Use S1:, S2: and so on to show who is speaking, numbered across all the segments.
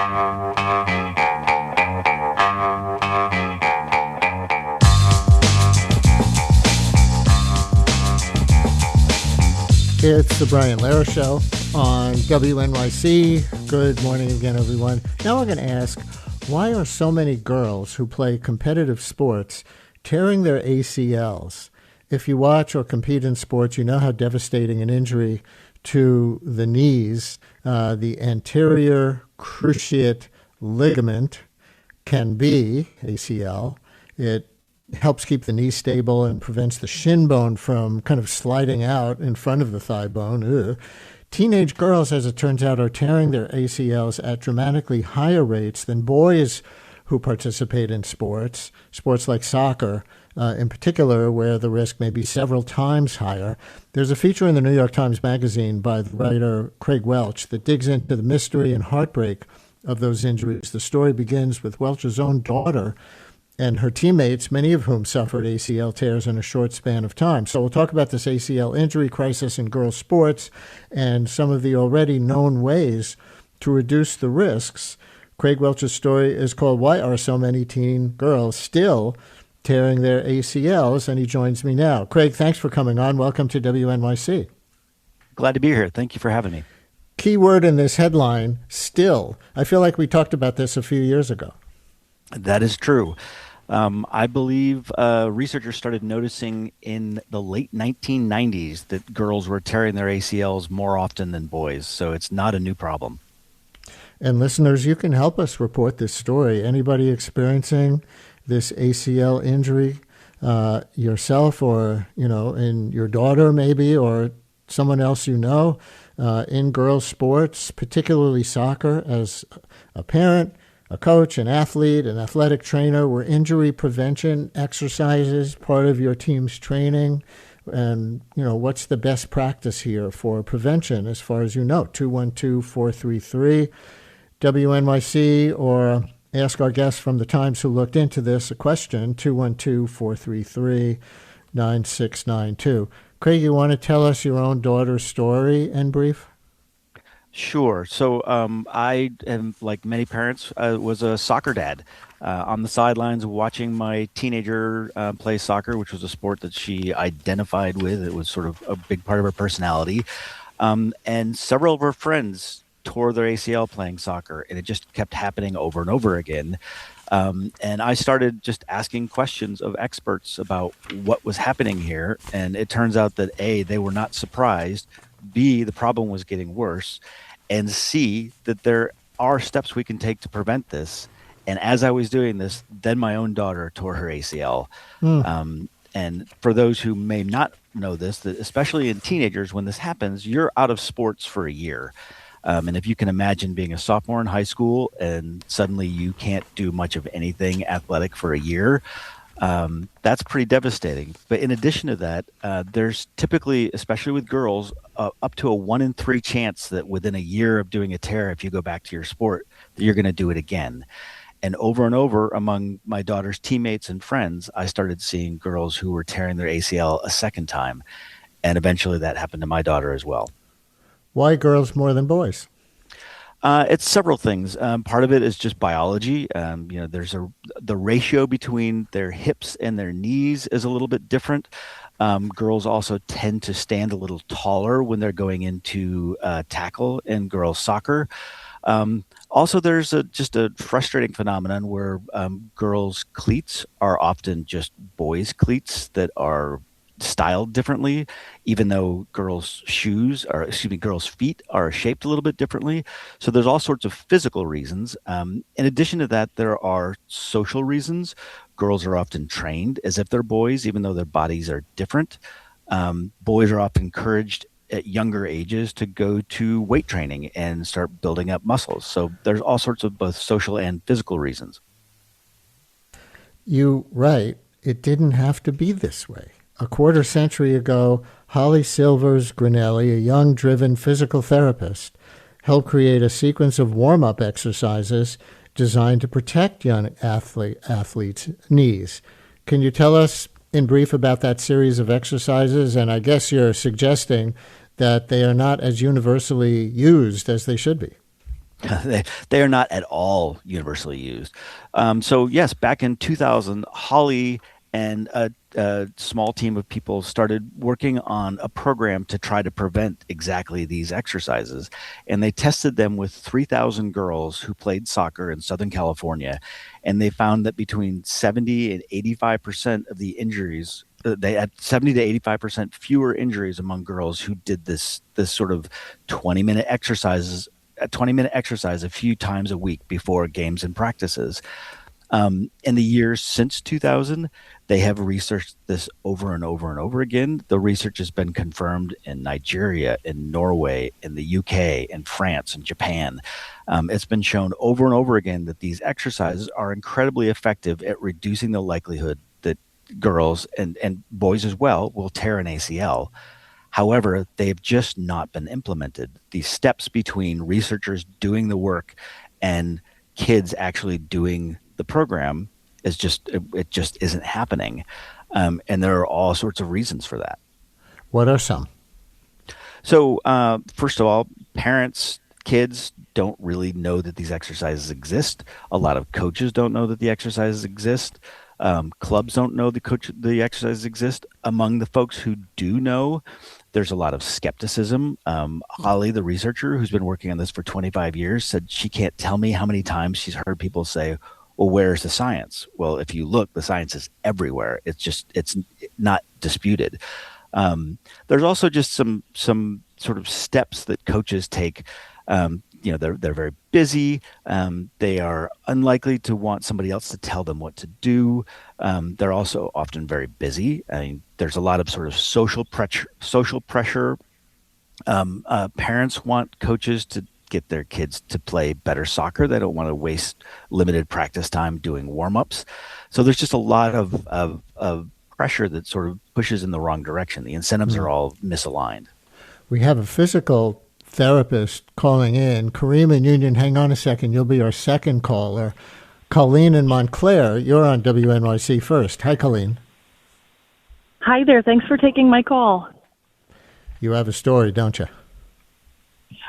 S1: It's the Brian Lehrer Show on WNYC. Good morning again, everyone. Now I'm going to ask, why are so many girls who play competitive sports tearing their ACLs? If you watch or compete in sports, you know how devastating an injury to the knees, the anterior cruciate ligament, can be, ACL. It helps keep the knee stable and prevents the shin bone from kind of sliding out in front of the thigh bone. Ugh. Teenage girls, as it turns out, are tearing their ACLs at dramatically higher rates than boys who participate in sports like soccer, in particular, where the risk may be several times higher. There's a feature in the New York Times Magazine by the writer Craig Welch that digs into the mystery and heartbreak of those injuries. The story begins with Welch's own daughter and her teammates, many of whom suffered ACL tears in a short span of time. So we'll talk about this ACL injury crisis in girls' sports and some of the already known ways to reduce the risks. Craig Welch's story is called "Why Are So Many Teen Girls Still Tearing Their ACLs?" and he joins me now. Craig, thanks for coming on. Welcome to WNYC.
S2: Glad to be here. Thank you for having me.
S1: Key word in this headline, still. I feel like we talked about this a few years ago.
S2: That is true. I believe researchers started noticing in the late 1990s that girls were tearing their ACLs more often than boys, so it's not a new problem.
S1: And listeners, you can help us report this story. Anybody experiencing this ACL injury, yourself or, in your daughter maybe, or someone else in girls' sports, particularly soccer, as a parent, a coach, an athlete, an athletic trainer, were injury prevention exercises part of your team's training? And, what's the best practice here for prevention as far as you know? 212-433-WNYC, or ask our guests from the Times who looked into this a question, 212-433-9692. Craig, you want to tell us your own daughter's story in brief?
S2: Sure. So I am, like many parents, was a soccer dad on the sidelines watching my teenager play soccer, which was a sport that she identified with. It was sort of a big part of her personality. And several of her friends tore their ACL playing soccer, and it just kept happening over and over again. And I started just asking questions of experts about what was happening here. And it turns out that A, they were not surprised. B, the problem was getting worse, and C, that there are steps we can take to prevent this. And as I was doing this, then my own daughter tore her ACL. And for those who may not know this, that especially in teenagers, when this happens, you're out of sports for a year. And if you can imagine being a sophomore in high school and suddenly you can't do much of anything athletic for a year, that's pretty devastating. But in addition to that, there's typically, especially with girls, up to a 1 in 3 chance that within a year of doing a tear, if you go back to your sport, that you're going to do it again. And over among my daughter's teammates and friends, I started seeing girls who were tearing their ACL a second time. And eventually that happened to my daughter as well.
S1: Why girls more than boys?
S2: It's several things. Part of it is just biology. There's the ratio between their hips and their knees is a little bit different. Girls also tend to stand a little taller when they're going into tackle in girls' soccer. Also, there's just a frustrating phenomenon where girls' cleats are often just boys' cleats that are styled differently, even though girls' feet are shaped a little bit differently. So there's all sorts of physical reasons. In addition to that, there are social reasons. Girls are often trained as if they're boys, even though their bodies are different. Boys are often encouraged at younger ages to go to weight training and start building up muscles. So there's all sorts of both social and physical reasons.
S1: You write, it didn't have to be this way. A quarter century ago, Holly Silvers Grinelli, a young, driven physical therapist, helped create a sequence of warm-up exercises designed to protect young athletes' knees. Can you tell us in brief about that series of exercises? And I guess you're suggesting that they are not as universally used as they should be.
S2: They are not at all universally used. So yes, back in 2000, Holly and a small team of people started working on a program to try to prevent exactly these exercises, and they tested them with 3,000 girls who played soccer in Southern California, and they found that between 70 and 85% of the injuries. They had 70 to 85% fewer injuries among girls who did this sort of 20-minute exercises a 20-minute exercise a few times a week before games and practices. In the years since 2000, they have researched this over and over and over again. The research has been confirmed in Nigeria, in Norway, in the UK, in France, and Japan. It's been shown over and over again that these exercises are incredibly effective at reducing the likelihood that girls and boys as well will tear an ACL. However, they've just not been implemented. The steps between researchers doing the work and kids actually doing the program it just isn't happening, and there are all sorts of reasons for that.
S1: What are some?
S2: So, first of all, parents, kids don't really know that these exercises exist. A lot of coaches don't know that the exercises exist. Clubs don't know the exercises exist. Among the folks who do know, there's a lot of skepticism. Holly, the researcher who's been working on this for 25 years, said she can't tell me how many times she's heard people say, well, where's the science? Well, if you look, the science is everywhere. It's not disputed. There's also just some sort of steps that coaches take. They're very busy. They are unlikely to want somebody else to tell them what to do. They're also often very busy. I mean, there's a lot of sort of social pressure. Parents want coaches to get their kids to play better soccer. They don't want to waste limited practice time doing warm-ups. So there's just a lot of pressure that sort of pushes in the wrong direction. The incentives are all misaligned.
S1: We have a physical therapist calling in. Kareem in Union, hang on a second. You'll be our second caller. Colleen in Montclair, you're on WNYC first. Hi, Colleen.
S3: Hi there. Thanks for taking my call.
S1: You have a story, don't you?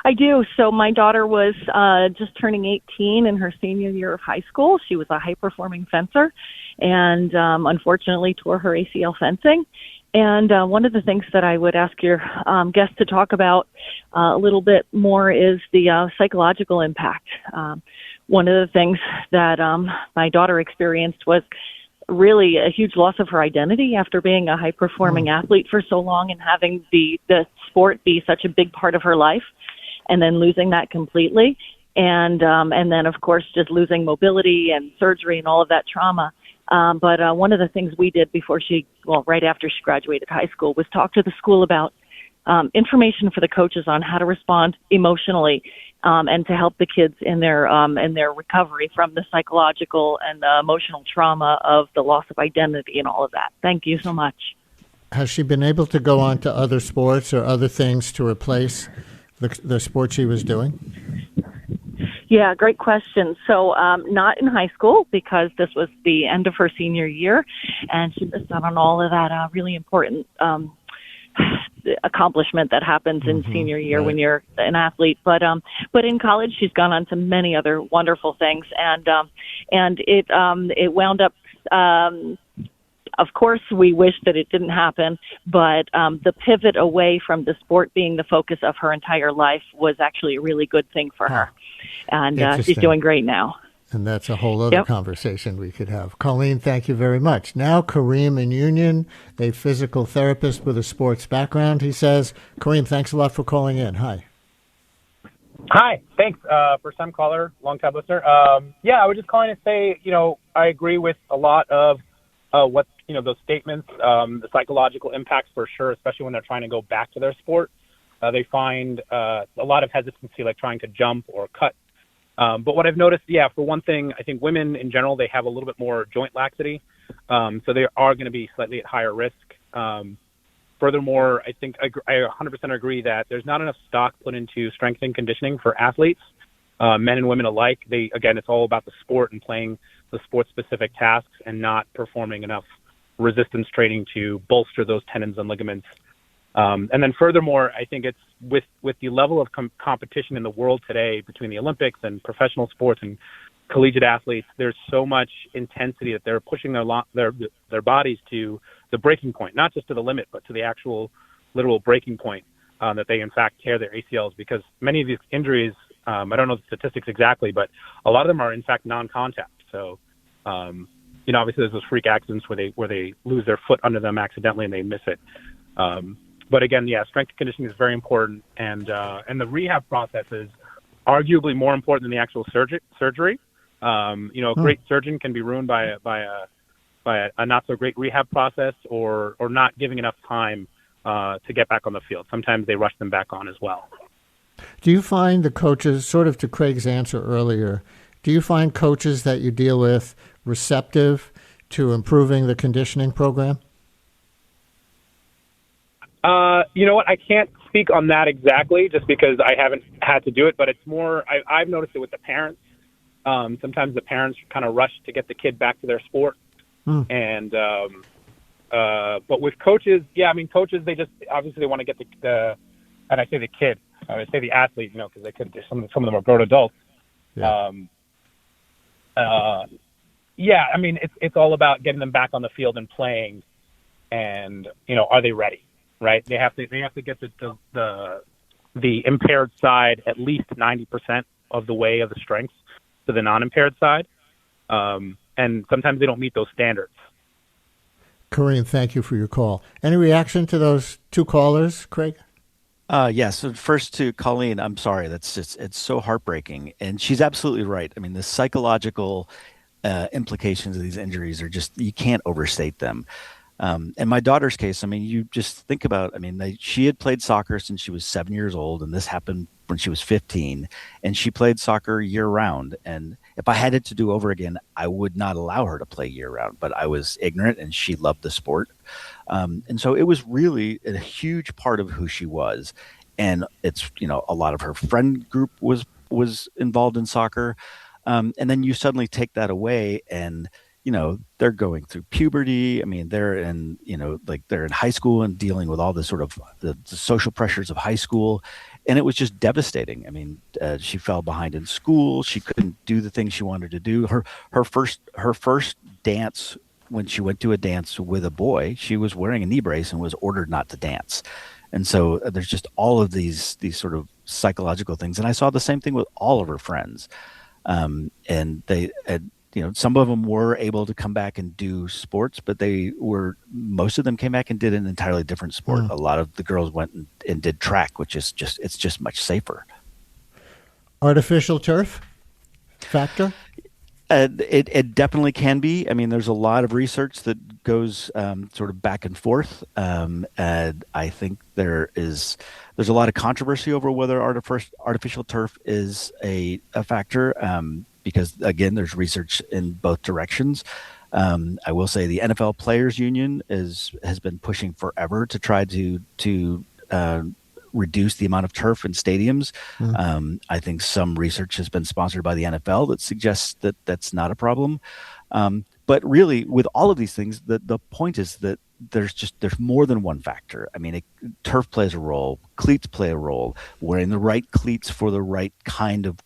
S3: I do. So my daughter was just turning 18 in her senior year of high school. She was a high-performing fencer and unfortunately tore her ACL fencing. And one of the things that I would ask your guest to talk about a little bit more is the psychological impact. One of the things that my daughter experienced was really a huge loss of her identity after being a high-performing athlete for so long and having the sport be such a big part of her life, and then losing that completely. And then, of course, just losing mobility and surgery and all of that trauma. But one of the things we did right after she graduated high school was talk to the school about information for the coaches on how to respond emotionally and to help the kids in their recovery from the psychological and the emotional trauma of the loss of identity and all of that. Thank you so much.
S1: Has she been able to go on to other sports or other things to replace the sport she was doing?
S3: Yeah, great question. So not in high school because this was the end of her senior year, and she missed out on all of that really important accomplishment that happens in senior year when you're an athlete. But in college, she's gone on to many other wonderful things, and it wound up. Of course, we wish that it didn't happen, but the pivot away from the sport being the focus of her entire life was actually a really good thing for her. And she's doing great now.
S1: And that's a whole other conversation we could have. Colleen, thank you very much. Now, Kareem in Union, a physical therapist with a sports background, he says, Kareem, thanks a lot for calling in. Hi.
S4: Hi, thanks. First-time caller, long-time listener. I was just calling to say, I agree with a lot of what, those statements, the psychological impacts for sure, especially when they're trying to go back to their sport. They find a lot of hesitancy, like trying to jump or cut. But what I've noticed, for one thing, I think women in general, they have a little bit more joint laxity. So they are going to be slightly at higher risk. Furthermore, I think I 100% agree that there's not enough stock put into strength and conditioning for athletes, men and women alike. It's all about the sport and playing the sport-specific tasks and not performing enough resistance training to bolster those tendons and ligaments. And then furthermore, I think it's with the level of competition in the world today between the Olympics and professional sports and collegiate athletes, there's so much intensity that they're pushing their bodies to the breaking point, not just to the limit, but to the actual literal breaking point, that they in fact tear their ACLs, because many of these injuries, I don't know the statistics exactly, but a lot of them are in fact non-contact. So, obviously there's those freak accidents where they lose their foot under them accidentally and they miss it. But again, strength and conditioning is very important, and the rehab process is arguably more important than the actual surgery. A great surgeon can be ruined by a not so great rehab process, or not giving enough time to get back on the field. Sometimes they rush them back on as well.
S1: Do you find the coaches, sort of to Craig's answer earlier, do you find coaches that you deal with receptive to improving the conditioning program?
S4: You know what? I can't speak on that exactly, just because I haven't had to do it. But it's more, I've noticed it with the parents. Sometimes the parents kind of rush to get the kid back to their sport, and but with coaches, coaches, they just obviously they want to get the and I say the kid, I say the athlete, because they could. Some of them are grown adults.
S1: Yeah.
S4: It's all about getting them back on the field and playing, and are they ready? Right? They have to get the impaired side at least 90% of the way of the strengths to the non-impaired side, and sometimes they don't meet those standards.
S1: Kareem, thank you for your call. Any reaction to those two callers, Craig?
S2: Yes. So first to Colleen, I'm sorry. It's so heartbreaking, and she's absolutely right. I mean, the psychological implications of these injuries are just, you can't overstate them. In my daughter's case, you just think about, she had played soccer since she was 7 years old, and this happened when she was 15, and she played soccer year round. And if I had it to do over again, I would not allow her to play year round, but I was ignorant and she loved the sport. And so it was really a huge part of who she was. And it's, a lot of her friend group was involved in soccer. And then you suddenly take that away, and they're going through puberty. They're in, they're in high school and dealing with all the sort of the social pressures of high school. And it was just devastating. She fell behind in school. She couldn't do the things she wanted to do. Her first dance, when she went to a dance with a boy, she was wearing a knee brace and was ordered not to dance. And so there's just all of these sort of psychological things. And I saw the same thing with all of her friends. And they had, some of them were able to come back and do sports, but most of them came back and did an entirely different sport. A lot of the girls went and did track, which is it's just much safer.
S1: Artificial turf factor?
S2: It definitely can be. There's a lot of research that goes sort of back and forth. And I think there's a lot of controversy over whether artificial turf is a factor. Because again, there's research in both directions. I will say the NFL Players Union has been pushing forever to try to reduce the amount of turf in stadiums. I think some research has been sponsored by the NFL that suggests that that's not a problem. But really, with all of these things, the point is that there's more than one factor. Turf plays a role, cleats play a role. Wearing the right cleats for the right kind of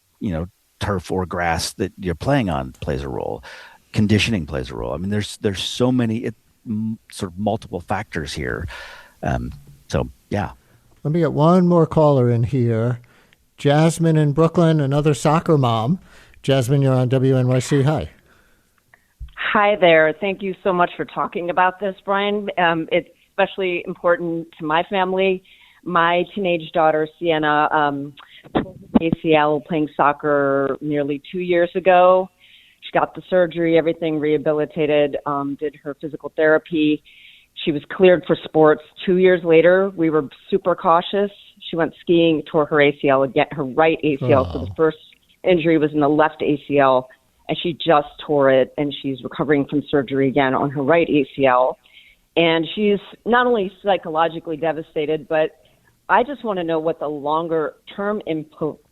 S2: turf or grass that you're playing on plays a role. Conditioning plays a role. There's so many sort of multiple factors here. Yeah.
S1: Let me get one more caller in here. Jasmine in Brooklyn, another soccer mom. Jasmine, you're on WNYC. Hi.
S5: Hi there. Thank you so much for talking about this, Brian. It's especially important to my family. My teenage daughter, Sienna, ACL playing soccer nearly 2 years ago. She got the surgery, everything rehabilitated, did her physical therapy. She was cleared for sports 2 years later. We were super cautious. She went skiing, tore her ACL again, her right ACL. So the first injury was in the left ACL, and she just tore it, and she's recovering from surgery again on her right ACL. And she's not only psychologically devastated, but I just want to know what the longer term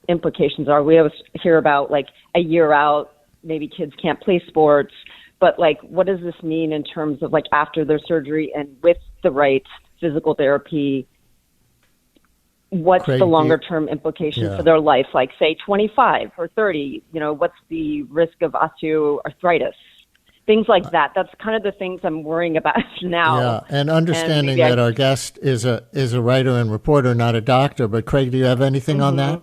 S5: implications are. We always hear about like a year out, maybe kids can't play sports, but like, what does this mean in terms of like after their surgery and with the right physical therapy what's
S1: Craig,
S5: the longer term implication for their life? Like, say, 25 or 30, what's the risk of osteoarthritis? Things like that. That's kind of the things I'm worrying about now.
S1: Yeah, and understanding that our guest is a writer and reporter, not a doctor. But Craig, do you have anything on that?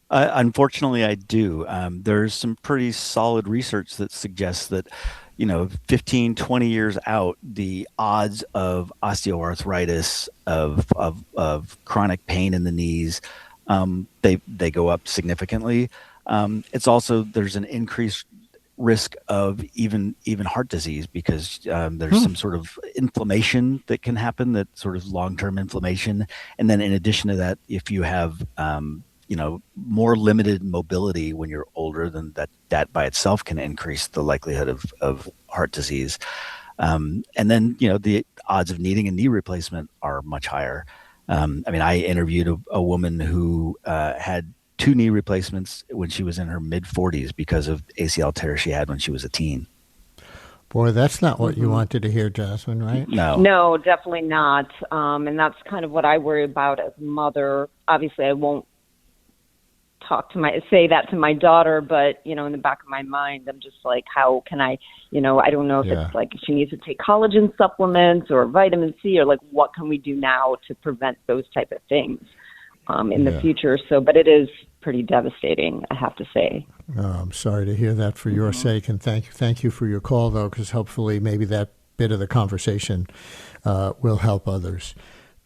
S2: Unfortunately, I do. There's some pretty solid research that suggests that, 15, 20 years out, the odds of osteoarthritis, of chronic pain in the knees, they go up significantly. It's also, there's an increased risk of even heart disease because there's some sort of inflammation that can happen, that sort of long-term inflammation. And then in addition to that, if you have more limited mobility when you're older, then that by itself can increase the likelihood of heart disease. And then, the odds of needing a knee replacement are much higher. I interviewed a woman who had 2 knee replacements when she was in her mid-40s because of ACL tear she had when she was a teen.
S1: Boy, that's not what you wanted to hear, Jasmine, right?
S5: No, definitely not. And that's kind of what I worry about as a mother. Obviously, I won't say that to my daughter, but in the back of my mind, I'm just like, how can I don't know if it's like she needs to take collagen supplements or vitamin C, or like what can we do now to prevent those type of things in the future. So, but it is pretty devastating, I have to say.
S1: I'm sorry to hear that for your sake, and thank you for your call, though, because hopefully maybe that bit of the conversation will help others.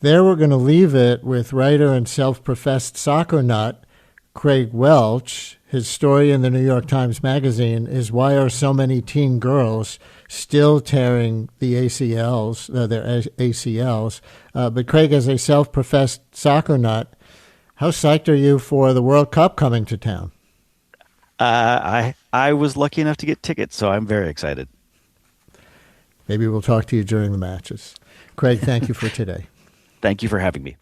S1: There, we're going to leave it with writer and self-professed soccer nut Craig Welch. His story in the New York Times Magazine is why are so many teen girls still tearing the ACLs, their ACLs. But Craig, as a self-professed soccer nut, how psyched are you for the World Cup coming to town?
S2: I was lucky enough to get tickets, so I'm very excited.
S1: Maybe we'll talk to you during the matches. Craig, thank you for today.
S2: Thank you for having me.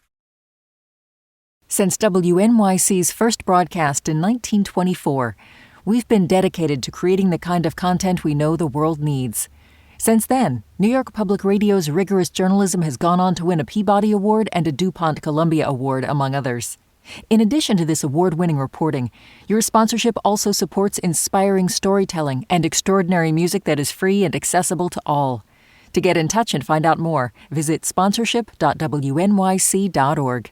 S6: Since WNYC's first broadcast in 1924, we've been dedicated to creating the kind of content we know the world needs. Since then, New York Public Radio's rigorous journalism has gone on to win a Peabody Award and a DuPont Columbia Award, among others. In addition to this award-winning reporting, your sponsorship also supports inspiring storytelling and extraordinary music that is free and accessible to all. To get in touch and find out more, visit sponsorship.wnyc.org.